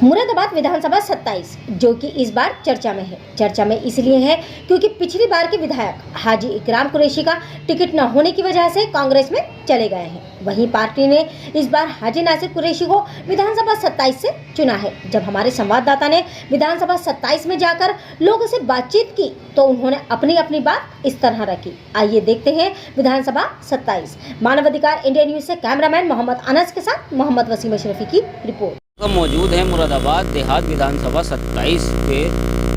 मुरादाबाद विधानसभा 27 जो कि इस बार चर्चा में है। चर्चा में इसलिए है क्योंकि पिछली बार के विधायक हाजी इकराम कुरैशी का टिकट न होने की वजह से कांग्रेस में चले गए हैं। वहीं पार्टी ने इस बार हाजी नासिर कुरैशी को विधानसभा 27 से चुना है। जब हमारे संवाददाता ने विधानसभा 27 में जाकर लोगों से बातचीत की तो उन्होंने अपनी अपनी बात इस तरह रखी। आइए देखते हैं विधानसभा 27। मानवाधिकार इंडिया न्यूज से कैमरामैन मोहम्मद अनस के साथ मोहम्मद वसीम अशरफी की रिपोर्ट। मौजूद है मुरादाबाद देहात विधानसभा 27 के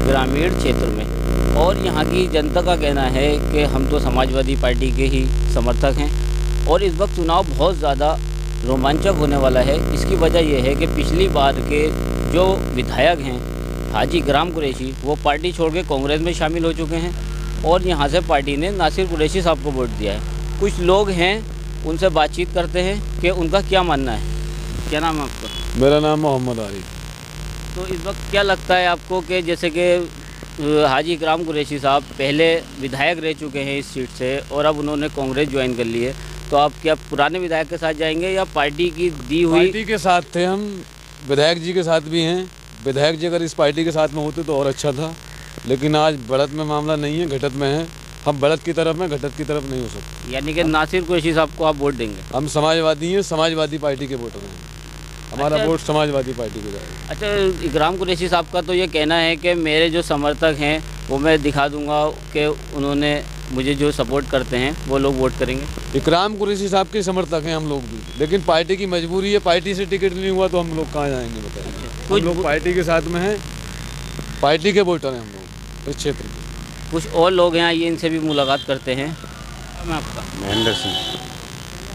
ग्रामीण क्षेत्र में, और यहाँ की जनता का कहना है कि हम तो समाजवादी पार्टी के ही समर्थक हैं और इस वक्त चुनाव बहुत ज़्यादा रोमांचक होने वाला है। इसकी वजह यह है कि पिछली बार के जो विधायक हैं हाजी इकराम कुरैशी वो पार्टी छोड़ के कांग्रेस में शामिल हो चुके हैं और यहाँ से पार्टी ने नासिर कुरैशी साहब को वोट दिया है। कुछ लोग हैं, उनसे बातचीत करते हैं कि उनका क्या मानना है। क्या नाम है आपका? मेरा नाम मोहम्मद आरिफ। तो इस वक्त क्या लगता है आपको कि जैसे कि हाजी इकराम कुरैशी साहब पहले विधायक रह चुके हैं इस सीट से और अब उन्होंने कांग्रेस ज्वाइन कर ली है, तो आप क्या पुराने विधायक के साथ जाएंगे या पार्टी की दी हुई? पार्टी के साथ थे हम, विधायक जी के साथ भी हैं। विधायक जी अगर इस पार्टी के साथ में होते तो और अच्छा था, लेकिन आज बढ़त में मामला नहीं है, घटत में है। हम बढ़त की तरफ में, घटत की तरफ नहीं हो सकते। यानी कि नासिर कुरैशी साहब को आप वोट देंगे? हम समाजवादी हैं, समाजवादी पार्टी के वोटर हैं। हमारा अच्छा, वोट समाजवादी पार्टी को जाएगा। अच्छा, इकराम कुरैशी साहब का तो ये कहना है कि मेरे जो समर्थक हैं वो मैं दिखा दूंगा कि उन्होंने मुझे जो सपोर्ट करते हैं वो लोग वोट करेंगे। इकराम कुरैशी साहब के समर्थक हैं हम लोग भी, लेकिन पार्टी की मजबूरी है। पार्टी से टिकट नहीं हुआ तो हम लोग कहाँ जाएंगे बताइए। हम लोग पार्टी के साथ में हैं, पार्टी के वोटर हैं हम लोग इस क्षेत्र के। कुछ और लोग हैं, आइए इनसे भी मुलाकात करते हैं। मैं आपका महेंद्र सिंह।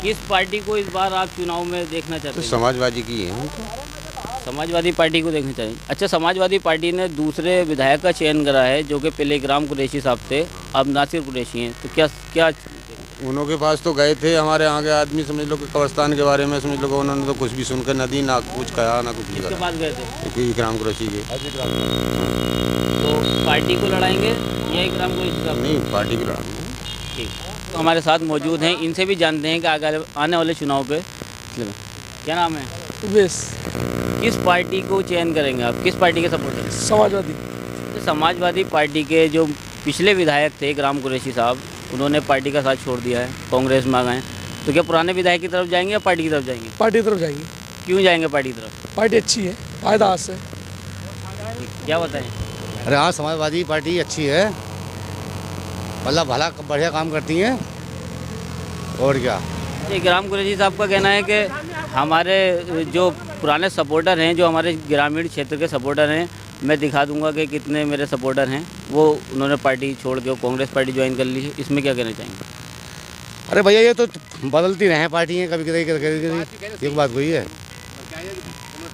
किस पार्टी को इस बार आप चुनाव में देखना चाहते तो हैं? समाजवादी की है। समाजवादी पार्टी को देखना चाहिए। अच्छा, समाजवादी पार्टी ने दूसरे विधायक का चयन करा है जो कि पहले इकराम कुरैशी साहब थे, अब नासिर कुरैशी हैं, तो क्या उन्हों के पास तो गए थे हमारे यहाँ के आदमी, समझ लो कि कब्रिस्तान के बारे में समझ लो कि उन्होंने तो कुछ भी सुनकर न दी, ना कुछ कहा, ना कुछ किसके पास गए थे? इकराम कुरैशी के। तो पार्टी को लड़ाएंगे या इकराम कुरैशी साहब? नहीं, पार्टी की लड़ाई। ठीक, तो हमारे साथ मौजूद हैं, इनसे भी जानते हैं कि आने वाले चुनाव पे क्या नाम है? उवेश। किस पार्टी को चयन करेंगे आप? किस पार्टी के सपोर्ट करेंगे? समाजवादी। तो समाजवादी पार्टी के जो पिछले विधायक थे इकराम कुरैशी साहब, उन्होंने पार्टी का साथ छोड़ दिया है, कांग्रेस में आ गए, तो क्या पुराने विधायक की तरफ जाएंगे या पार्टी की तरफ जाएंगे? पार्टी की तरफ जाएंगे। क्यों जाएंगे पार्टी की तरफ? पार्टी अच्छी है, फायदा हाथ से। क्या बताएं? अरे हाँ, समाजवादी पार्टी अच्छी है, मतलब भला बढ़िया काम करती हैं। और क्या, इकराम कुरैशी साहब का कहना है कि हमारे जो पुराने सपोर्टर हैं, जो हमारे ग्रामीण क्षेत्र के सपोर्टर हैं, मैं दिखा दूंगा कि कितने मेरे सपोर्टर हैं, वो उन्होंने पार्टी छोड़ के कांग्रेस पार्टी ज्वाइन कर ली है। इसमें क्या कहना चाहेंगे? अरे भैया ये तो बदलती रहे पार्टियाँ, कभी कभी एक बात हुई है।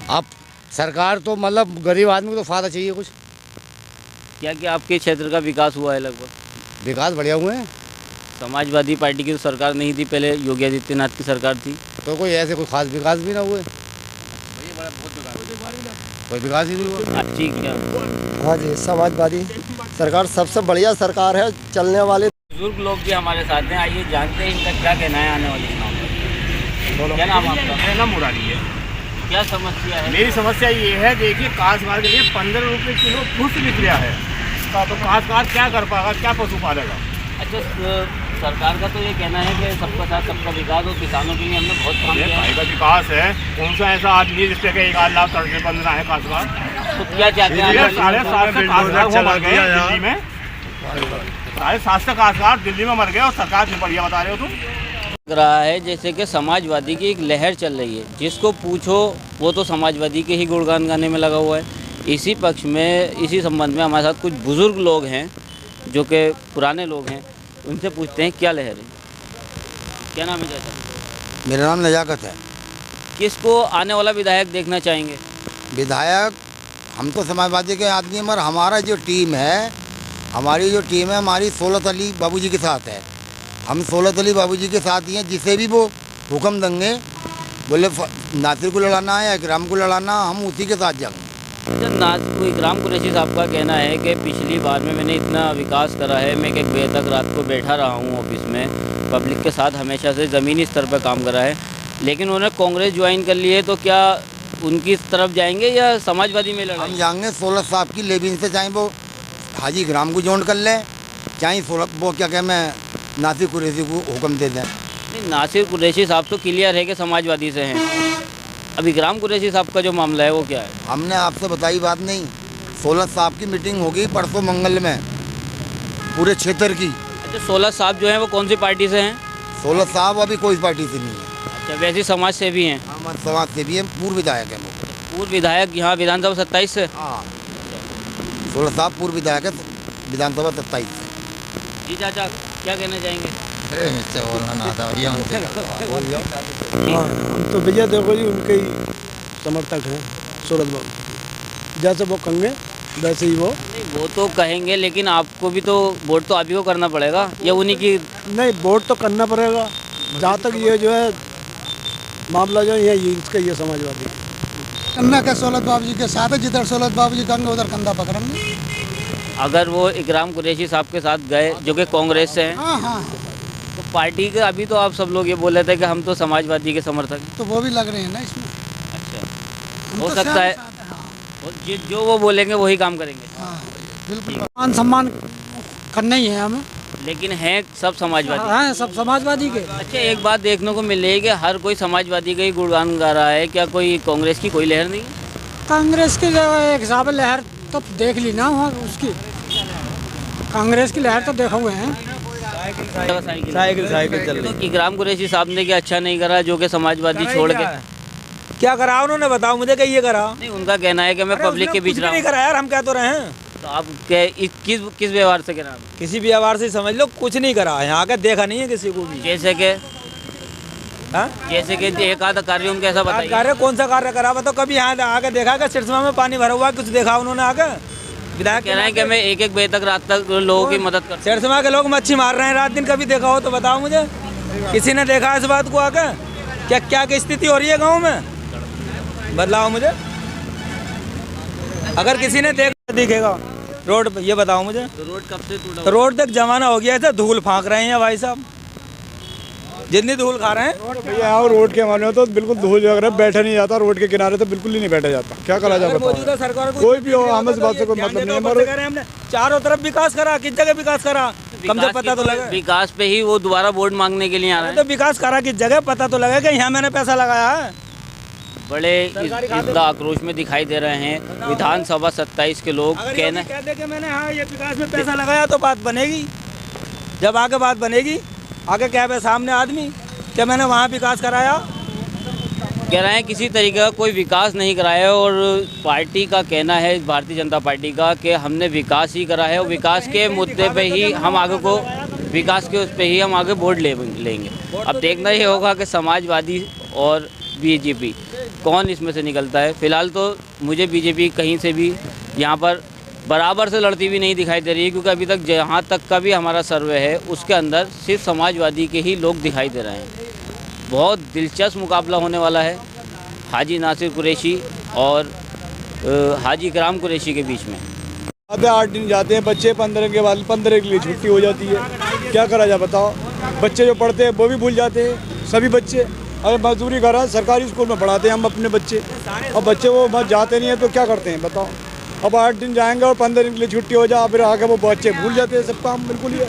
अब सरकार तो मतलब गरीब आदमी को तो फायदा चाहिए कुछ। क्या क्या आपके क्षेत्र का विकास हुआ है? लगभग विकास बढ़िया हुए हैं। समाजवादी पार्टी की तो सरकार नहीं थी, पहले योगी आदित्यनाथ की सरकार थी, तो कोई ऐसे कोई खास विकास भी ना हुए, कोई विकास ही नहीं हुआ। ठीक है। हाँ जी, समाजवादी सरकार सबसे बढ़िया सरकार है चलने वाले। बुजुर्ग लोग भी हमारे साथ हैं, आइए जानते हैं इनका क्या कहना है आने वाले चुनाव में। क्या नाम आपका? मेरा नाम मुरारी है। क्या समस्या है? मेरी समस्या ये है, देखिए काश्तकार के लिए 15 रुपये किलो घुस बिक रहा है, तो काश्तकार क्या कर पाएगा, क्या पशु पालेगा? अच्छा, सरकार का तो ये कहना है कि सबका साथ सबका विकास हो, किसानों के लिए हमने बहुत काम किया है। का विकास है, कौन सा ऐसा आदमी जिससे कि 1 लाख तड़के बंद रहा है काश्तकार? तो क्या चाहते हैं? साढ़े 700 मर गए दिल्ली में, 750 काश्तकार दिल्ली में मर गए और सरकार से बढ़िया बता रहे हो तुम। लग रहा है जैसे कि समाजवादी की एक लहर चल रही है, जिसको पूछो वो तो समाजवादी के ही गुणगान गाने में लगा हुआ है। इसी पक्ष में, इसी संबंध में हमारे साथ कुछ बुजुर्ग लोग हैं जो कि पुराने लोग हैं, उनसे पूछते हैं क्या लहर है। क्या नाम है चाचा? मेरा नाम नजाकत है। किसको आने वाला विधायक देखना चाहेंगे? विधायक हम तो समाजवादी के आदमी हैं, मगर हमारा जो टीम है, हमारी सोलत अली बाबूजी के साथ है। हम सोलत अली बाबूजी के साथ ही हैं, जिसे भी वो हुक्म देंगे, बोले नासिर को लड़ाना है या इकराम को लड़ाना, हम उसी के साथ जाएंगे। इकराम कुरैशी साहब का कहना है कि पिछली बार में मैंने इतना विकास करा है, मैं 1 बजे तक रात को बैठा रहा हूँ ऑफिस में, पब्लिक के साथ हमेशा से ज़मीनी स्तर पर काम करा है, लेकिन उन्होंने कांग्रेस ज्वाइन कर ली है, तो क्या उनकी तरफ जाएंगे या समाजवादी में हम लड़ाई? जाएंगे 16 साहब की लेबिन से, चाहे वो हाजी ग्राम को जोड़ कर ले, चाहे 16 वो क्या कहें मैं नासिर कुरैशी को हुक्म दे दें। नहीं, नासिर कुरैशी साहब तो क्लियर है कि समाजवादी से हैं। अब इकराम कुरैशी साहब का जो मामला है वो क्या है? हमने आपसे बताई बात नहीं, 16 साहब की मीटिंग होगी परसों मंगल में पूरे क्षेत्र की। अच्छा, 16 साहब जो हैं वो कौन सी पार्टी से हैं? 16 साहब अभी कोई पार्टी से नहीं है, अच्छा, वैसे समाज से भी हैं। हमारे समाज से भी है, पूर्व विधायक है वो। पूर्व विधायक यहाँ विधानसभा 27 से। हाँ, 16 साहब पूर्व विधायक है विधानसभा 27 से। जी चाचा, क्या कहना चाहेंगे? हाँ, हम तो भैया देखो जी उनके ही समर्थक हैं, सूरत बाबू जैसे वो कहेंगे वैसे ही वो। नहीं, वो तो कहेंगे, लेकिन आपको भी तो वोट तो आप ही को करना पड़ेगा या उन्हीं की? नहीं, वोट तो करना पड़ेगा। जहाँ तक ये जो है मामला जो है इसका ये समाजवादी कन्ना का सोलत बाबू जी के साथ है, जिधर सोलत बाबू जी कहेंगे उधर कंधा पकड़ेंगे। अगर वो इकराम कुरैशी साहब के साथ गए जो कि कांग्रेस से हैं, हाँ हाँ, तो पार्टी के अभी तो आप सब लोग ये बोल रहे थे कि हम तो समाजवादी के समर्थक हैं। तो वो भी लग रहे हैं ना इसमें। अच्छा, हम हो तो सकता है साथ हैं, हाँ, और जो वो बोलेंगे वही काम करेंगे, हाँ, बिल्कुल मान सम्मान करना ही है हमें। लेकिन हैं सब समाजवादी। हाँ, सब समाजवादी के। अच्छा, एक बात देखने को मिल रही है कि हर कोई समाजवादी का ही गुणगान गा रहा है, क्या कोई कांग्रेस की कोई लहर नहीं है? कांग्रेस की जो एक हिसाब से लहर तो देख ली ना वहाँ उसकी, कांग्रेस की लहर तो देखा हुए हैं। साइकिल चल रही। तो इकराम कुरैशी साहब ने क्या अच्छा नहीं करा जो कि समाजवादी छोड़ के? क्या करा उन्होंने, बताओ मुझे कि ये करा? नहीं, उनका कहना है कि मैं पब्लिक के बीच रहा नहीं हूँ। करा यार, हम कह तो रहे हैं। तो आप किस व्यवहार से कह रहे हैं? किसी भी व्यवहार से समझ लो, कुछ नहीं करा, यहाँ का देखा नहीं है किसी को भी। जैसे कि एक आधा कार्य उनका ऐसा बताइए। कार्य कौन सा कार्य करा बताओ? कभी यहाँ आके देखा कि सिरसमा में पानी भरा हुआ कुछ देखा उन्होंने आके? विधायक कह रहे हैं कि मैं 1-1 बजे तक रात तक लोगों की मदद कर। सिरसमा के लोग मच्छी मार रहे हैं रात दिन, कभी देखा हो तो बताओ मुझे। किसी ने देखा इस बात को आके? क्या क्या की स्थिति हो रही है गाँव में, बदलाव मुझे। अगर किसी ने देखा दिखेगा रोड पे, ये बताओ मुझे। तो रोड कब से टूटा? रोड तक जमाना हो गया है, धूल फाँक रहे हैं भाई साहब, जितनी धूल खा रहे हैं। भैया रोड के मामले में तो बिल्कुल धूल वगैरह बैठा नहीं जाता, रोड के किनारे तो बिल्कुल ही नहीं बैठा जाता। क्या करा जाए मौजूदा सरकार कोई भी हो, हमें इस बात से कोई मतलब नहीं है। हमने चारों तरफ विकास करा, किस जगह विकास करा, कम से पता तो लगा। विकास पे ही वो दोबारा वोट मांगने के लिए आ रहे हैं। तो विकास करा किस जगह, पता तो लगा कि यहाँ मैंने पैसा लगाया है। बड़े इसका आक्रोश में दिखाई दे रहे हैं विधानसभा 27 के लोग। कहना कहते कि मैंने हाँ ये विकास में पैसा लगाया तो बात बनेगी। जब आगे बात बनेगी, आगे क्या है सामने आदमी कि मैंने वहाँ विकास कराया। कह रहे हैं किसी तरीके का कोई विकास नहीं कराया, और पार्टी का कहना है, भारतीय जनता पार्टी का, कि हमने विकास ही करा है और विकास के मुद्दे पे ही हम आगे को, विकास के उस पे ही हम आगे वोट लेंगे। अब देखना ही होगा कि समाजवादी और बीजेपी कौन इसमें से निकलता है। फिलहाल तो मुझे बीजेपी कहीं से भी यहाँ पर बराबर से लड़ती हुई नहीं दिखाई दे रही है, क्योंकि अभी तक जहाँ तक का भी हमारा सर्वे है उसके अंदर सिर्फ समाजवादी के ही लोग दिखाई दे रहे हैं। बहुत दिलचस्प मुकाबला होने वाला है हाजी नासिर कुरैशी और हाजी इकराम कुरैशी के बीच में। आधे 8 दिन जाते हैं बच्चे, 15 के बाद 15 के लिए छुट्टी हो जाती है। क्या करा जाए बताओ? बच्चे जो पढ़ते हैं वो भी भूल जाते हैं, सभी बच्चे। अगर मजदूरी करा, सरकारी स्कूल में पढ़ाते हैं हम अपने बच्चे, अब बच्चे वो बस जाते नहीं हैं तो क्या करते हैं बताओ? अब 8 दिन जाएंगे और 15 दिन के लिए छुट्टी हो जाए, फिर आगे वो बच्चे भूल जाते हैं सब काम। बिल्कुल ही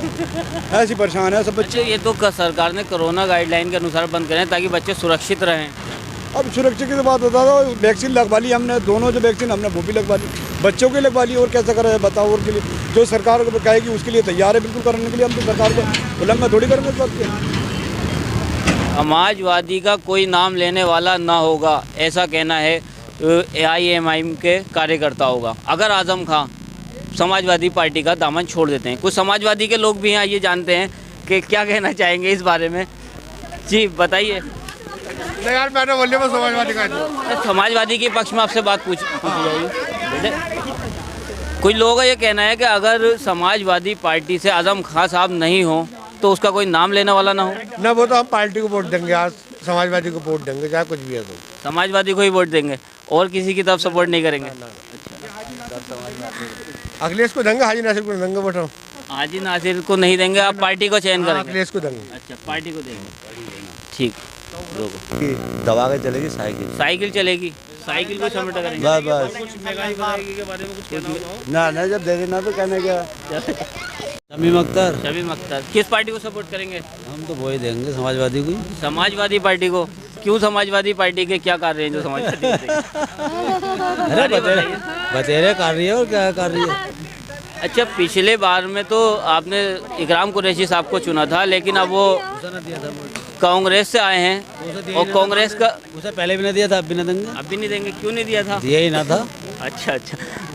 ऐसी परेशान है सब बच्चे। ये तो सरकार ने कोरोना गाइडलाइन के अनुसार बंद करें ताकि बच्चे सुरक्षित रहें। अब सुरक्षा की तो बात बता दो, वैक्सीन लगवा ली हमने, दोनों जो वैक्सीन हमने वो भी लगवा ली, बच्चों की लगवा ली। और कैसा करा है बताओ? और के लिए जो सरकार को कहेगी उसके लिए तैयार है बिल्कुल करने के लिए। हम तो सरकार को उल्लंघन थोड़ी करेंगे इस बात के। समाजवादी का कोई नाम लेने वाला ना होगा, ऐसा कहना है AIMIM के कार्यकर्ताओं का। अगर आजम खां समाजवादी पार्टी का दामन छोड़ देते हैं, कुछ समाजवादी के लोग भी हैं, ये जानते हैं कि क्या कहना चाहेंगे इस बारे में। जी बताइए। नहीं यार, मैंने बोलिए वो समाजवादी का, समाजवादी के पक्ष में आपसे बात पूछी जाएगी। कुछ लोगों का ये कहना है कि अगर समाजवादी पार्टी से आजम खां साहब नहीं हो तो उसका कोई नाम लेने वाला ना हो। ना वो तो हम पार्टी को वोट देंगे, आज समाजवादी को वोट देंगे, चाहे कुछ भी है तो समाजवादी को ही वोट देंगे और किसी की तरफ सपोर्ट नहीं करेंगे। अखिलेश को देंगे, हाजी नासिर को देंगे वोट। हाजी नासिर को नहीं देंगे, आप पार्टी को चयन करेंगे? अखिलेश को देंगे। अच्छा, पार्टी को देंगे, ठीक। दबा के चलेगी साइकिल। साइकिल चलेगी। साइकिल को सपोर्ट करेंगे। बस बस कुछ महंगाई बढ़ाई के बारे में कुछ कहना होगा? ना जब देखे ना तो कहने क्या। शमीम अख्तर किस पार्टी को सपोर्ट करेंगे? हम तो वही देंगे समाजवादी को। समाजवादी पार्टी को। क्यों समाजवादी पार्टी के क्या कार्य हैं जो समाजवादी अरे बतेरे कर रही है और क्या कर रही है। अच्छा, पिछले बार में तो आपने इकराम कुरैशी साहब को चुना था, लेकिन अब वो कांग्रेस से आए हैं और कांग्रेस का उसे पहले भी नहीं दिया था, अब भी नहीं देंगे। अब भी नहीं देंगे? क्यों नहीं दिया था? दिया ही ना था। अच्छा,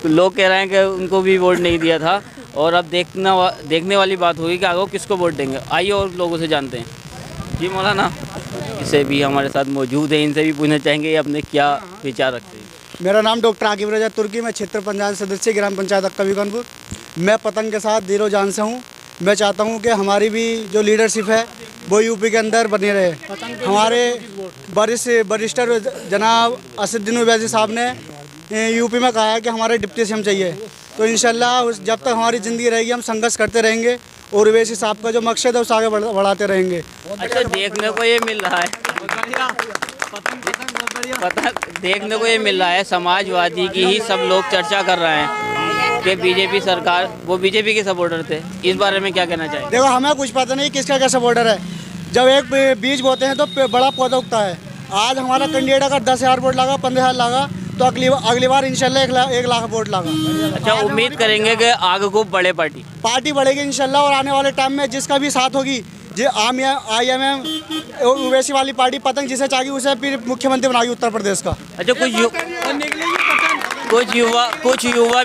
तो लोग कह रहे हैं कि उनको भी वोट नहीं दिया था और अब देखने वाली बात होगी कि आगे वो किसको वोट देंगे। आइए और लोगों से जानते हैं। जी मौलाना, इसे भी हमारे साथ मौजूद है, इनसे भी पूछना चाहेंगे ये अपने क्या विचार रखते हैं। मेरा नाम डॉक्टर आकिब रजा तुर्की, मैं क्षेत्र पंचायत सदस्य ग्राम पंचायत अक्का बीकानपुर। मैं पतंग के साथ दिलो जान से हूँ। मैं चाहता हूँ कि हमारी भी जो लीडरशिप है वो यूपी के अंदर बनी रहे। हमारे वरिष्ठ जनाब असदुद्दीन ओवैसी साहब ने यूपी में कहा है कि हमारे डिप्टी सीएम चाहिए, तो इंशाल्लाह जब तक हमारी ज़िंदगी रहेगी हम संघर्ष करते रहेंगे और ओवैसी साहब का जो मकसद है उसे आगे बढ़ाते रहेंगे। अच्छा, देखने को ये मिल रहा है देखने को ये मिल रहा है समाजवादी की ही सब लोग चर्चा कर रहे हैं कि बीजेपी सरकार, वो बीजेपी के सपोर्टर थे। इस बारे में क्या कहना चाहिए? देखो, हमें कुछ पता नहीं किसका क्या सपोर्टर है। जब एक बीज बोते हैं तो बड़ा पौधा उगता है। आज हमारा कैंडिडेट अगर 10,000 वोट लगा, 15,000 लगा, तो अगली बार इंशाल्लाह 1 लाख वोट लगा। अच्छा, उम्मीद करेंगे कि आगे को बड़े पार्टी बढ़ेगी इंशाल्लाह, और आने वाले टाइम में जिसका भी साथ होगी, जो IMM ओवैसी वाली पार्टी पतंग जिसे चाहेगी उसे फिर मुख्यमंत्री बनाएगी उत्तर प्रदेश का। अच्छा, कुछ युवा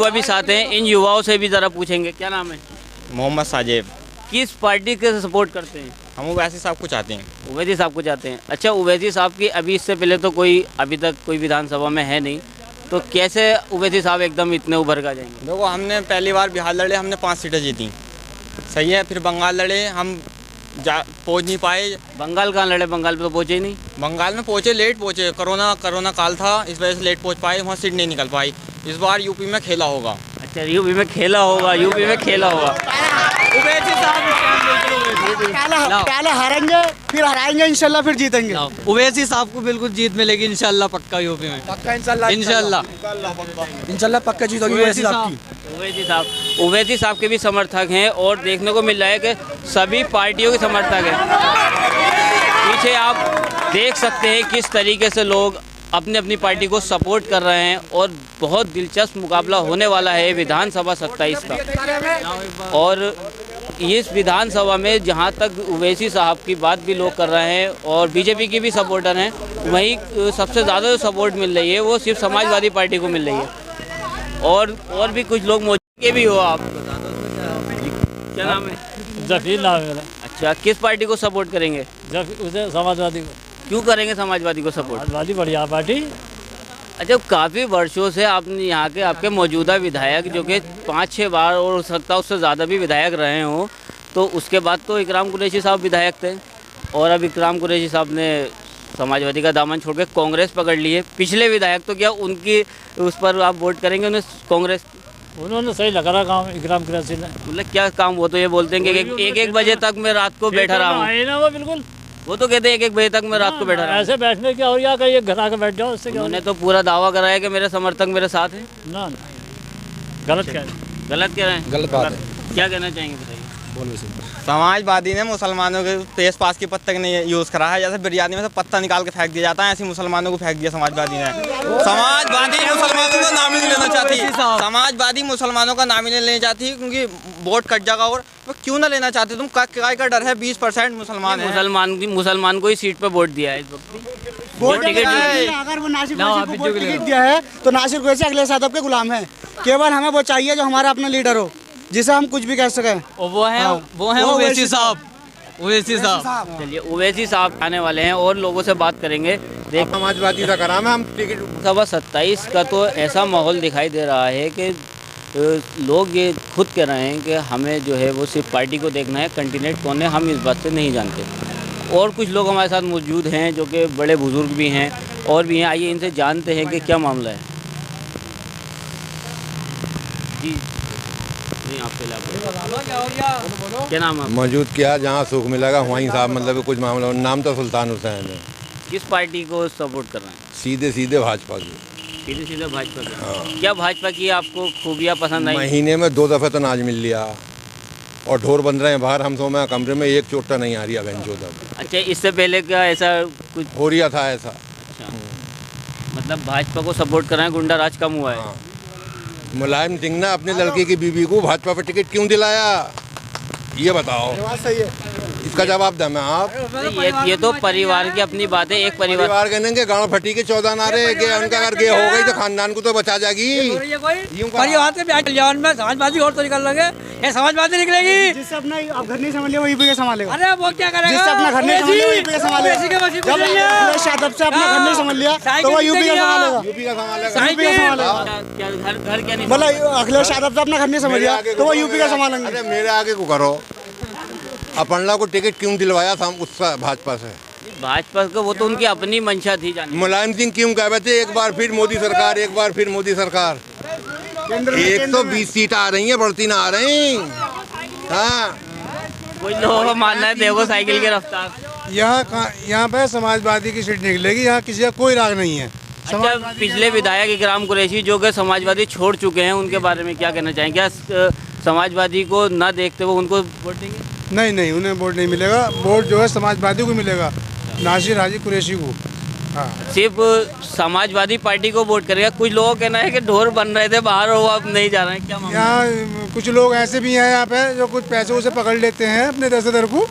भी साथ हैं, इन युवाओं से भी ज़रा पूछेंगे। क्या नाम है? मोहम्मद साजिब। किस पार्टी के सपोर्ट करते हैं? हम ओवैसी साहब को चाहते हैं। ओवैसी साहब को चाहते हैं। अच्छा, ओवैसी साहब की अभी इससे पहले तो अभी तक कोई विधानसभा में है नहीं, तो कैसे ओवैसी साहब एकदम इतने उभर कर जाएंगे? देखो, हमने पहली बार बिहार लड़े, हमने 5 सीटें जीती, सही है। फिर बंगाल लड़े, हम पहुँच नहीं पाए। बंगाल कहाँ लड़े? बंगाल पे तो पहुँचे ही नहीं। बंगाल में पहुँचे, लेट पहुँचे, कोरोना काल था, इस वजह से लेट पहुँच पाए, वहाँ सीट नहीं निकल पाई। इस बार यूपी में खेला होगा। अच्छा, यूपी में खेला होगा। पहले हारेंगे, फिर हराएंगे इंशाल्लाह, फिर जीतेंगे। ओवैसी साहब को बिल्कुल जीत मिलेगी इंशाल्लाह, पक्का यूपी में, पक्का इंशाल्लाह पक्का जीत होगी ओवैसी साहब की। ओवैसी साहब के भी समर्थक हैं और देखने को मिल रहा है कि सभी पार्टियों के समर्थक हैं। पीछे आप देख सकते हैं किस तरीके से लोग अपनी अपनी पार्टी को सपोर्ट कर रहे हैं और बहुत दिलचस्प मुकाबला होने वाला है विधानसभा 27 का। और इस विधानसभा में जहां तक ओवैसी साहब की बात भी लोग कर रहे हैं और बीजेपी की भी सपोर्टर हैं, वहीं सबसे ज़्यादा जो सपोर्ट मिल रही है वो सिर्फ समाजवादी पार्टी को मिल रही है। और भी कुछ लोग मौजूद के भी हो। आप क्या नाम है? जफीर नाम है मेरा। अच्छा, किस पार्टी को सपोर्ट करेंगे? समाजवादी को। क्यों करेंगे समाजवादी को सपोर्ट? समाजवादी बढ़िया पार्टी। अच्छा, काफ़ी वर्षों से आपने यहाँ के आपके मौजूदा विधायक जो कि 5-6 बार और हो सकता है उससे ज़्यादा भी विधायक रहे हों, तो उसके बाद तो इकराम कुरैशी साहब विधायक थे और अब इकराम कुरैशी साहब ने समाजवादी का दामन छोड़ के कांग्रेस पकड़ ली है। पिछले विधायक तो क्या उनकी उस पर आप वोट करेंगे उन्हें कांग्रेस? उन्होंने सही लगा रहा काम इकराम कुरैशी ने। मतलब क्या काम? वो तो ये बोलते हैं कि 1-1 बजे तक मैं रात को बैठा रहा हूँ। वो बिल्कुल, वो तो कहते हैं 1-1 बजे तक मैं रात को बैठा रहा हूँ। ऐसे बैठने क्या और या कहीं घर आकर बैठ जाओ, उससे क्या? उन्होंने तो पूरा दावा कराया कि मेरे समर्थक मेरे साथ हैं। ना, गलत कह रहे हैं। गलत बात है। क्या कहना चाहेंगे बताइए? समाजवादी ने मुसलमानों के पेश पास की पत्ता नहीं यूज़ करा है। जैसे बिरयानी में से पत्ता निकाल के फेंक दिया जाता है, ऐसे मुसलमानों को फेंक दिया समाजवादी ने। समाजवादी मुसलमानों का नाम ही नहीं लेना चाहती। समाजवादी मुसलमानों का नाम ही नहीं लेना चाहती क्योंकि वोट कट जाएगा। और वो क्यों ना लेना चाहते? तुम काय का डर है? 20% मुसलमान है। मुसलमान को ही सीट पर वोट दिया है इस वक्त। अगर वो नासिर कुरैशी को टिकट दिया है तो नासिर कुरैशी अगले साथ के गुलाम है। केवल हमें वो चाहिए जो हमारा अपना लीडर हो, जिसे हम कुछ भी कह सकें। वो है ओवैसी साहब। चलिए, ओवैसी साहब आने वाले हैं और लोगों से बात करेंगे। देख, समाजवादी का कराम है, हम टिकट सभा 27 का तो ऐसा माहौल दिखाई दे रहा है कि लोग ये खुद कह रहे हैं कि हमें जो है वो सिर्फ पार्टी को देखना है, कैंडिडेट कौन है हम इस बात से नहीं जानते। और कुछ लोग हमारे साथ मौजूद हैं जो कि बड़े बुजुर्ग भी हैं और भी हैं। आइए इनसे जानते हैं कि क्या मामला है। जी, आप क्या नाम है? मौजूद किया, जहाँ सुख मिलेगा वहीं साहब, मतलब कुछ मामला। नाम तो सुल्तान हुसैन है। किस पार्टी को सपोर्ट कर रहे हैं? सीधे सीधे भाजपा की। सीधे सीधे भाजपा को। क्या भाजपा की आपको खूबियाँ पसंद आई? महीने में 2 दफ़े तो अनाज मिल लिया और ढोर बन रहे हैं बाहर, हम तो मैं कमरे में एक चोटा नहीं आ रही है तक। अच्छा, इससे पहले क्या ऐसा कुछ हो रहा था ऐसा? अच्छा, मतलब भाजपा को सपोर्ट कर रहे हैं, गुंडा राज कम हुआ है। हाँ। मुलायम सिंह ने अपने लड़के की बीबी को भाजपा पर टिकट क्यों दिलाया, ये बताओ। सही है, इसका जवाब दें आप। ये तो परिवार की अपनी बात है। एक परिवार कहेंगे गाँव फटी के 14 नारे, उनका अगर गे हो गई तो खानदान को तो बचा जाएगी। परिवार से कल्याण में समाजवादी और तो निकल लेंगे, ये समाजवादी निकलेगी। जिससे अपना आप घर नहीं संभाल लिया वो यूपी का संभालेगा। अरे वो क्या करेगा? जिससे अपना घर नहीं संभाल लिया वो यूपी का संभालेगा। जब अखिलेश यादव से अपना घर नहीं संभाल लिया तो वो यूपी का संभालेगा। यूपी का संभालेगा। घर क्या नहीं, मतलब अखिलेश यादव से अपना घर नहीं संभाल लिया तो वो यूपी का संभालेंगे। अरे मेरे आगे को करो, अपना को टिकट क्यों दिलवाया था उसका भाजपा से? भाजपा को वो तो उनकी अपनी मंशा थी जाने। मुलायम सिंह क्यों कह रहे थे एक बार फिर मोदी सरकार, एक बार फिर मोदी सरकार? 120 सीट आ रही है, बढ़ती ना आ रही। हाँ, कोई लोगों का मानना है देखो साइकिल की रफ्तार। यहाँ पे समाजवादी की सीट निकलेगी, यहाँ किसी का कोई राग नहीं है। अच्छा, पिछले विधायक इकराम कुरैशी जो कि समाजवादी छोड़ चुके हैं, उनके बारे में क्या कहना चाहेंगे? क्या समाजवादी को ना देखते हुए उनको वोट देंगे? नहीं, उन्हें वोट नहीं मिलेगा। वोट जो है समाजवादी को मिलेगा, नासिर हाजी कुरैशी को। हाँ, सिर्फ समाजवादी पार्टी को वोट करेगा। कुछ लोगों का कहना है कि ढोर बन रहे थे बाहर, वो अब नहीं जा रहे हैं, क्या मामला? यहाँ कुछ लोग ऐसे भी हैं यहाँ पे जो कुछ पैसे उसे पकड़ लेते हैं अपने दस्तेदार को,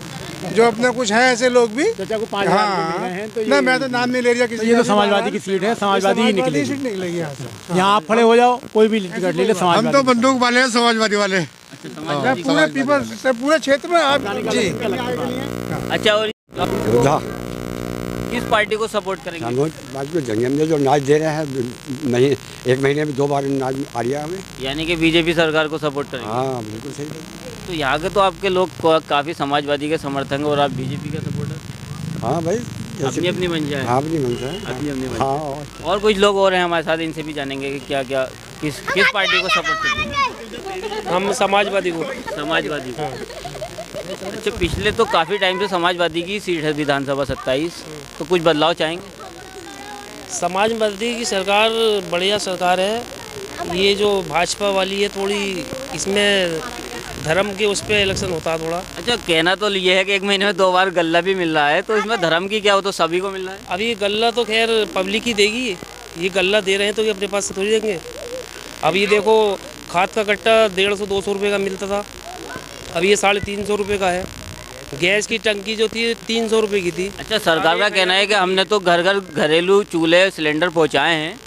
जो अपने कुछ हैं ऐसे लोग भी। हाँ, ना मैं तो नाम नहीं ले रहा किसी। ये तो समाजवादी की सीट है, समाजवादी ही निकलेगी। सीट निकलेगी यहाँ से। यहाँ आप खड़े हो जाओ, कोई भी टिकट ले ले, समाजवादी। हम तो बंदूक वाले हैं, समाजवादी वाले। पूरे पीपल से पूरे क्षेत्र में आप जी। अच्छा, और किस पार्टी को सपोर्ट करेंगे? जंगम जो नाच दे रहे हैं, एक महीने में 2 बार नाच आ रही है हमें। यानी कि बीजेपी सरकार को सपोर्ट करेंगे? हाँ, बिल्कुल सही। तो यहाँ के तो आपके लोग काफ़ी समाजवादी के समर्थक हैं और आप बीजेपी का सपोर्टर? हाँ भाई, अपनी अपनी मंशा है। हाँ, अपनी मंशा है। अपनी अपनी मंशा। हाँ, और कुछ लोग और हैं हमारे साथ, इनसे भी जानेंगे कि क्या क्या किस पार्टी को सपोर्ट करेंगे? हम समाजवादी को। समाजवादी को। अच्छा, पिछले तो काफ़ी टाइम से समाजवादी की सीट है विधानसभा 27, तो कुछ बदलाव चाहेंगे? समाजवादी की सरकार बढ़िया सरकार है। ये जो भाजपा वाली है थोड़ी, इसमें धर्म के उस पर इलेक्शन होता है थोड़ा। अच्छा, कहना तो ये है कि 1 महीने में 2 बार गल्ला भी मिल रहा है, तो इसमें धर्म की क्या हो, तो सभी को मिल रहा है। अब ये गल्ला तो खैर पब्लिक ही देगी, ये गल्ला दे रहे हैं तो ये अपने पास से थोड़ी देंगे। अब ये देखो, खाद का कट्टा 150-200 रुपये का मिलता था, अब ये 350 रुपये का है। गैस की टंकी जो थी 300 रुपये की थी। अच्छा, सरकार का कहना है कि हमने तो घर घर घरेलू चूल्हे सिलेंडर पहुंचाए हैं,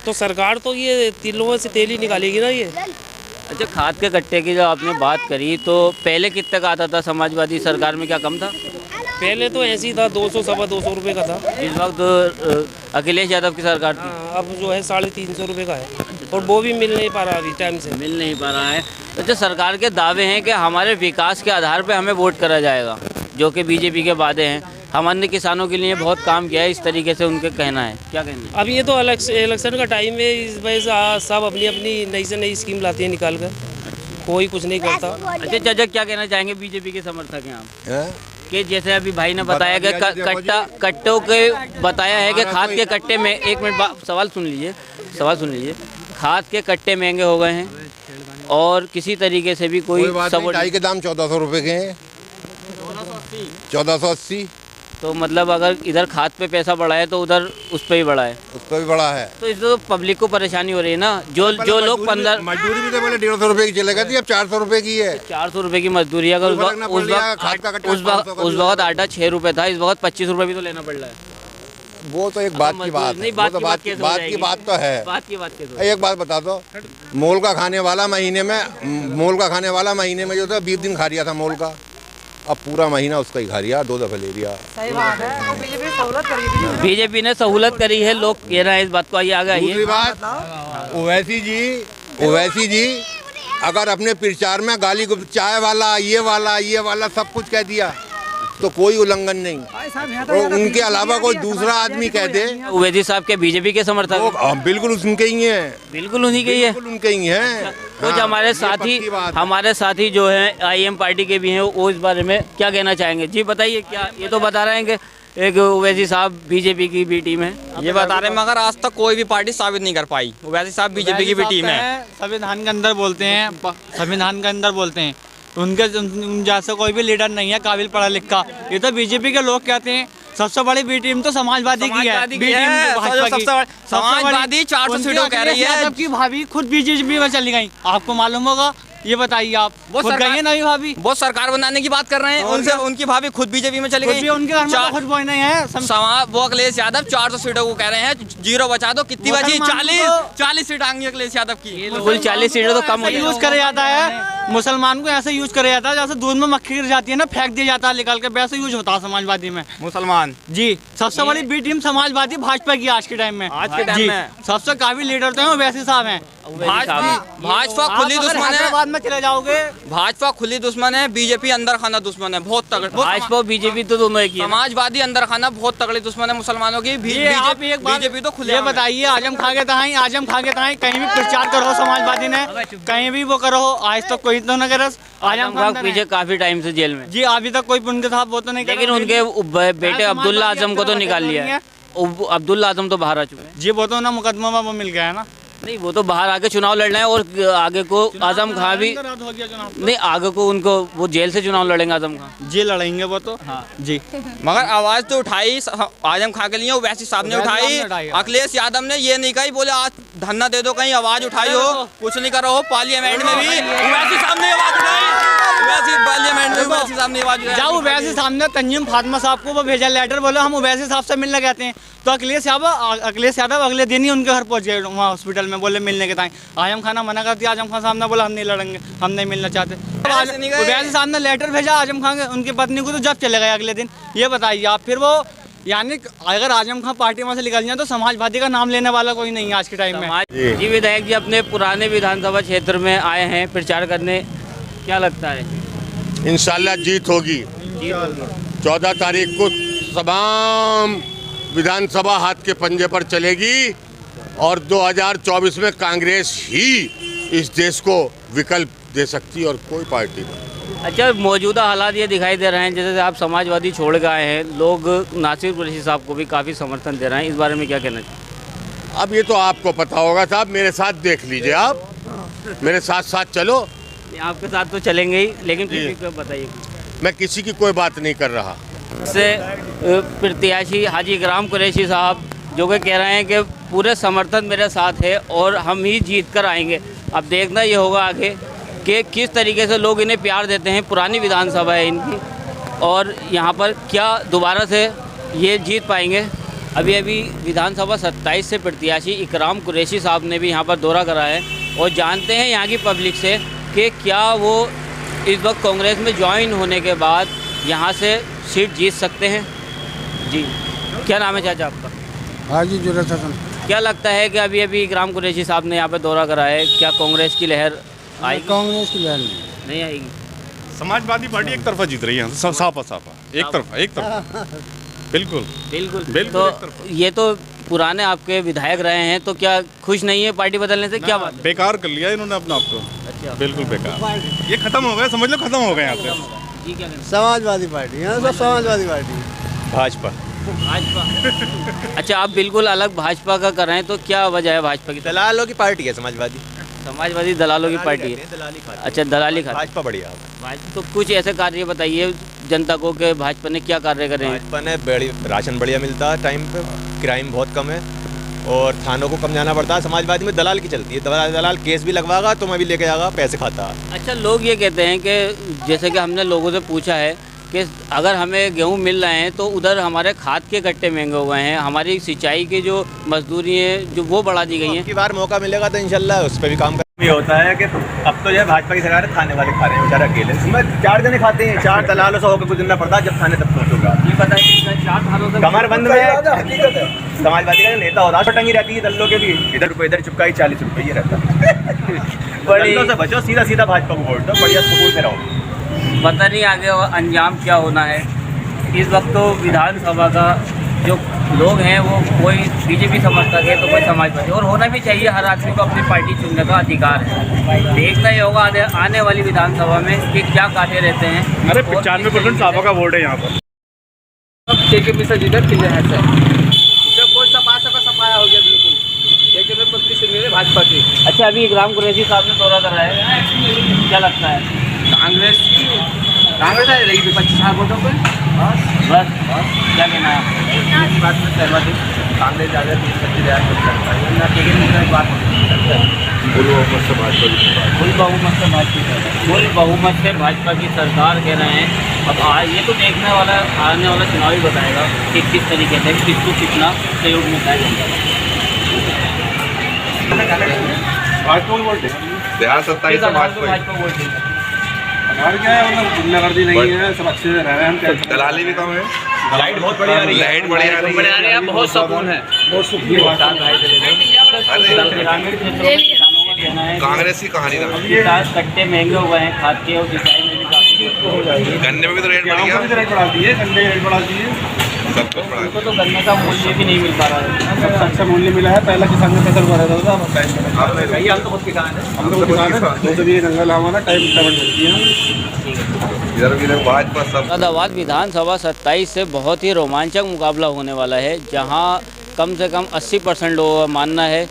तो सरकार तो ये तिलों से तेल ही निकालेगी ना ये। अच्छा, खाद के कट्टे की जो आपने बात करी, तो पहले कितने का आता था समाजवादी सरकार में, क्या कम था? पहले तो ऐसे ही था, 200-250 रुपये का था। इस वक्त अखिलेश यादव की सरकार थी। अब जो है 350 रुपये का है, और वो भी मिल नहीं पा रहा, अभी टाइम से मिल नहीं पा रहा है। अच्छा, सरकार के दावे हैं कि हमारे विकास के आधार पर हमें वोट करा जाएगा, जो कि बीजेपी के वादे हैं। हमने किसानों के लिए बहुत काम किया है, इस तरीके से उनके कहना है, क्या कहना है? अब ये तो इलेक्शन का टाइम है, इस वजह से सब अपनी अपनी नई से नई स्कीम लाती है निकाल कर, कोई कुछ नहीं करता। अच्छा चाचा, क्या कहना चाहेंगे? बीजेपी के समर्थक हैं आप, कि जैसे अभी भाई ने बताया कि कट्टों के बताया है कि खाद के कट्टे में, 1 मिनट सवाल सुन लीजिए, खाद के कट्टे महंगे हो गए हैं और किसी तरीके से भी कोई डाई के दाम 1400 रुपये के हैं। 1480। तो मतलब अगर इधर खाद पे पैसा बढ़ा है तो उधर उस पर भी बढ़ा है। उस पर भी बढ़ा है, तो इससे तो पब्लिक को परेशानी हो रही है ना। जो लोग 15 मजदूरी भी तो पहले 150 रुपये की चलेगा थी, अब 400 रुपये की है। 400 रुपये की मजदूरी, अगर उस वक्त आटा 6 रुपये था, इस वक्त 25 रुपये भी तो लेना पड़ रहा है। वो तो एक बात की बात है, बात तो है। एक बात बता दो, मोल का खाने वाला महीने में जो था 20 दिन खा रहा था मोल का, अब पूरा महीना उसका ही खा रहा, 2 दफे ले लिया। सही बात है, बीजेपी ने सहूलत करी है, लोग कह रहे हैं इस बात को। आइए आगे आइए। दूसरी बात, ओवैसी जी अगर अपने प्रचार में गाली चाय वाला ये वाला सब कुछ कह दिया तो कोई उल्लंघन नहीं, और उनके अलावा कोई दूसरा आदमी कह दे। ओवैसी साहब के बीजेपी के समर्थक? बिल्कुल उनके ही हैं, बिल्कुल उन्हीं के ही है, उनके ही हैं। कुछ हमारे साथी जो हैं IM पार्टी के भी हैं, वो इस बारे में क्या कहना चाहेंगे? जी बताइए, क्या ये तो बता रहे हैं कि एक ओवैसी साहब बीजेपी की भी टीम है। ये बता रहे हैं मगर आज तक कोई भी पार्टी साबित नहीं कर पाई। ओवैसी साहब बीजेपी की भी टीम है। संविधान के अंदर बोलते हैं, संविधान के अंदर बोलते हैं, उनके जैसा कोई भी लीडर नहीं है काबिल पढ़ा लिखा। ये तो बीजेपी के लोग कहते हैं। सबसे बड़ी बी टीम तो समाजवादी की है। समाजवादी 400 सीटों कह रही है। जबकि भाभी खुद बीजेपी में चली गई, आपको मालूम होगा। ये बताइए आप, खुद गई है नवी भाभी, वो सरकार बनाने की बात कर रहे हैं। उनसे उनकी भाभी खुद बीजेपी में चली गई। उनके घर में खुद बोई नहीं है। वो अखिलेश यादव 400 सीटों को कह रहे हैं, 0 बचा दो। कितनी बची? 40 सीट आएंगी अखिलेश यादव की। कुल 40 सीटें तो कम यूज करे जाता है। मुसलमान को ऐसे यूज करे जाता है जैसे दूध में मक्खी गिर जाती है ना, फेंक दिया जाता है निकाल के, वैसे यूज होता है समाजवादी में। मुसलमान जी सबसे बड़ी बी टीम समाजवादी भाजपा की आज के टाइम में। सबसे काफी लीडर तो है वैसे साहब हैं। भाजपा खुली दुश्मन है। बाद में चले जाओगे, भाजपा खुली दुश्मन है, बीजेपी अंदर खाना दुश्मन है, बहुत तगड़े। भाजपा बीजेपी तो दोनों एक ही है। समाजवादी अंदर खाना बहुत तगड़ी दुश्मन है मुसलमानों की। बीजेपी तो खुले। ये बताइए, आजम खा के तहाई, आजम खा के तहाई कहीं भी प्रचार करो समाजवादी ने, कहीं भी वो करो, आज तक कोई तो न करे। आजम खान पीछे काफी टाइम से जेल में। जी अभी तक कोई उनके साथ वो तो नहीं, लेकिन उनके बेटे अब्दुल्ला आजम को तो निकाल लिया है। अब्दुल्ला आजम तो बाहर आ चुके हैं। जी वो तो ना मुकदमा में वो मिल गया है ना। नहीं, वो तो बाहर आके चुनाव लड़ रहे हैं और आगे को आजम खान भी नहीं, आगे को उनको वो जेल से चुनाव लड़ेंगे। आजम खान जी लड़ेंगे वो तो। हाँ जी मगर आवाज तो उठाई आजम खान के लिए, वैसे साहब ने उठाई। अखिलेश यादव ने ये नहीं कही, बोले आज धरना दे दो, कहीं आवाज उठाई हो, कुछ नहीं करो हो। पार्लियामेंट में भी वैसे सामने आवाज उठाई, पार्लियामेंट में वैसे सामने आवाज उठाई। जाओ वैसे सामने तंजीम फातिमा साहब को वो भेजा लेटर, बोले हम वैसे साहब से मिलने कहते हैं। तो अखिलेश यादव अगले दिन ही उनके घर पहुंच गए वहाँ हॉस्पिटल में, बोले मिलने के टाइम। आजम खान मना कर दिया, आजम खान साहब ने बोला हम नहीं लड़ेंगे, हम नहीं मिलना चाहते। वैसे साहब ने लेटर भेजा आजम खान के, उनकी पत्नी को, तो जब चले गए अगले दिन। ये बताइए आप, फिर वो यानी अगर आजम खान पार्टी में से निकल जाए तो समाजवादी का नाम लेने वाला कोई नहीं है आज के टाइम में। जी विधायक जी अपने पुराने विधानसभा क्षेत्र में आए हैं प्रचार करने, क्या लगता है? इंशाल्लाह जीत होगी। 14 तारीख को तमाम विधानसभा हाथ के पंजे पर चलेगी और 2024 में कांग्रेस ही इस देश को विकल्प दे सकती है और कोई पार्टी नहीं। अच्छा, मौजूदा हालात ये दिखाई दे रहे हैं जैसे आप समाजवादी छोड़ के आए हैं, लोग नासिर कुरैशी साहब को भी काफ़ी समर्थन दे रहे हैं, इस बारे में क्या कहना चाहिए? अब ये तो आपको पता होगा साहब, मेरे साथ देख लीजिए, आप मेरे साथ साथ चलो। आपके साथ तो चलेंगे ही, लेकिन फिर बताइए। मैं किसी की कोई बात नहीं कर रहा। से प्रत्याशी हाजी इकराम कुरैशी साहब जो कि कह रहे हैं कि पूरे समर्थन मेरे साथ है और हम ही जीत कर आएंगे। अब देखना ये होगा आगे कि किस तरीके से लोग इन्हें प्यार देते हैं। पुरानी विधानसभा है इनकी और यहाँ पर क्या दोबारा से ये जीत पाएंगे। अभी अभी विधानसभा 27 से प्रत्याशी इकराम कुरैशी साहब ने भी यहाँ पर दौरा करा है और जानते हैं यहाँ की पब्लिक से कि क्या वो इस वक्त कांग्रेस में ज्वाइन होने के बाद यहाँ से सीट जीत सकते हैं। जी क्या नाम है चाचा आपका? हाजी जुरत हसन। क्या लगता है कि अभी अभी इकराम कुरैशी साहब ने यहाँ पे दौरा करा है, क्या कांग्रेस की लहर आएगी? कांग्रेस की लहर नहीं आएगी। समाजवादी पार्टी एक तरफा जीत रही है, साफा एक तरफा बिल्कुल। तो ये तो पुराने आपके विधायक रहे हैं, तो क्या खुश नहीं है पार्टी बदलने से? क्या बात? बेकार कर लिया इन्होंने अपना आपको। अच्छा, बिल्कुल बेकार, ये खत्म हो गया, समझ लो खत्म हो गए यहाँ पे। समाजवादी पार्टी, यहाँ सब समाजवादी पार्टी। भाजपा। अच्छा, आप बिल्कुल अलग भाजपा का कर रहे हैं, तो क्या वजह है भाजपा की? दलालों की पार्टी है समाजवादी दलालों की पार्टी है। अच्छा, दलाली भाजपा बढ़िया। तो कुछ ऐसे कार्य बताइए जनता को कि भाजपा ने क्या कार्य करे हैं? भाजपा ने राशन बढ़िया मिलता है टाइम पे, क्राइम बहुत कम है और थानों को कम जाना पड़ता है। समाजवादी में दलाल की चलती है, दलाल केस भी लगवाएगा तो मैं भी लेके जाएगा, पैसे खाता है। अच्छा, लोग ये कहते हैं कि जैसे कि हमने लोगों से पूछा है कि अगर हमें गेहूं मिल रहे हैं तो उधर हमारे खाद के कट्टे महंगे हुए हैं, हमारी सिंचाई की जो मजदूरी है जो वो बढ़ा दी गई है। की बार मौका मिलेगा तो इंशाल्लाह उस पर भी काम ये होता है कि अब तो जो भाजपा की सरकार है, खाने वाले खा रहे हैं बेचारा अकेले। इसमें 4 जने खाते हैं, 4 दलालों से होकर गुजरना पड़ता है, जब खाने तक पहुँचोगा। ये बताइए 4 सालों से कमरबंद में समाजवादी का नेता होता है, टंगी रहती है दलों के भी, इधर रुपये इधर चुपका ही 40 रुपये ये रहता है। दलों से बचो, सीधा भाजपा को वोट दो, बढ़िया सुकून से रहो। पता नहीं आगे अंजाम क्या होना है। इस वक्त तो विधानसभा का जो लोग हैं वो कोई बीजेपी समर्थक है तो कोई समाजवादी, और होना भी चाहिए, हर आदमी को अपनी पार्टी चुनने का अधिकार है। देखना ही होगा आने वाली विधानसभा में कि क्या कार्य रहते हैं। अरे 95% साफा का वोट है यहाँ पर। के मिश्रा जिधर खिल रहा है सर, इसमें कोई सपा का सफाया हो गया बिल्कुल। के में पत्ती सुन रहे भाजपा की। अच्छा, अभी राम कुरैशी साहब ने दौरा करा है, क्या लगता है? कांग्रेस आ रही 25 वोटों पर बस क्या कहना है? इस बात में सहमत हूँ, कांग्रेस ज़्यादा 30-25 बात फुल बहुमत से भाजपा की सरकार कह रहे हैं। अब ये तो देखने वाला आने वाला चुनाव ही बताएगा कि किस तरीके से किसको कितना सहयोग मिलता है। बिहार 27 से भाजपा वोट क्या है, मतलब गुंडागर्दी नहीं है, सब अच्छे से रह रहे हैं। दलाली भी कम है, लाइट बहुत बढ़िया आ रही है, लाइट बढ़िया आ रही है, बहुत सुकून है, बहुत सुकून। कांग्रेस की कहानी ना, कट्टे महंगे हो गए हैं, खाद के और सिंचाई में भी काफी, गन्ने में भी तो रेट बढ़ गया, रेट बढ़ा दिए, गन्ने रेट बढ़ा दिए, सब कुछ बढ़ा उनको तो गन्ने का मूल्य भी नहीं मिल पा रहा है। सबसे अच्छा मूल्य मिला है। पहला किसान में फसल बढ़ा था, हम तो खुद किसान हैं, हम तो किसान हैं, तो भी जंगल हमारा टाइम पेमेंट मिलती है। मुरादाबाद विधानसभा 27 से बहुत ही रोमांचक मुकाबला होने वाला है, जहां कम से कम 80% लोगों का मानना है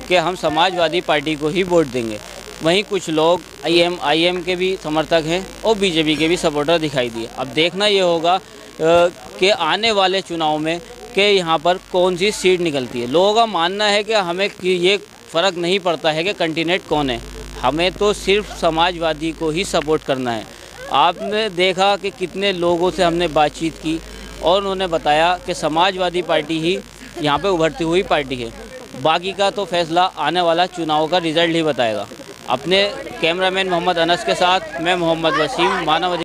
कि हम समाजवादी पार्टी को ही वोट देंगे। वहीं कुछ लोग आईएम के भी समर्थक हैं और बीजेपी के भी सपोर्टर दिखाई दिए। अब देखना ये होगा कि आने वाले चुनाव में कि यहाँ पर कौन सी सीट निकलती है। लोगों का मानना है कि हमें ये फ़र्क नहीं पड़ता है कि कैंडिडेट कौन है, हमें तो सिर्फ समाजवादी को ही सपोर्ट करना है। आपने देखा कि कितने लोगों से हमने बातचीत की और उन्होंने बताया कि समाजवादी पार्टी ही यहाँ पे उभरती हुई पार्टी है। बाकी का तो फैसला आने वाला चुनाव का रिज़ल्ट ही बताएगा। अपने कैमरामैन मोहम्मद अनस के साथ मैं मोहम्मद वसीम, मानव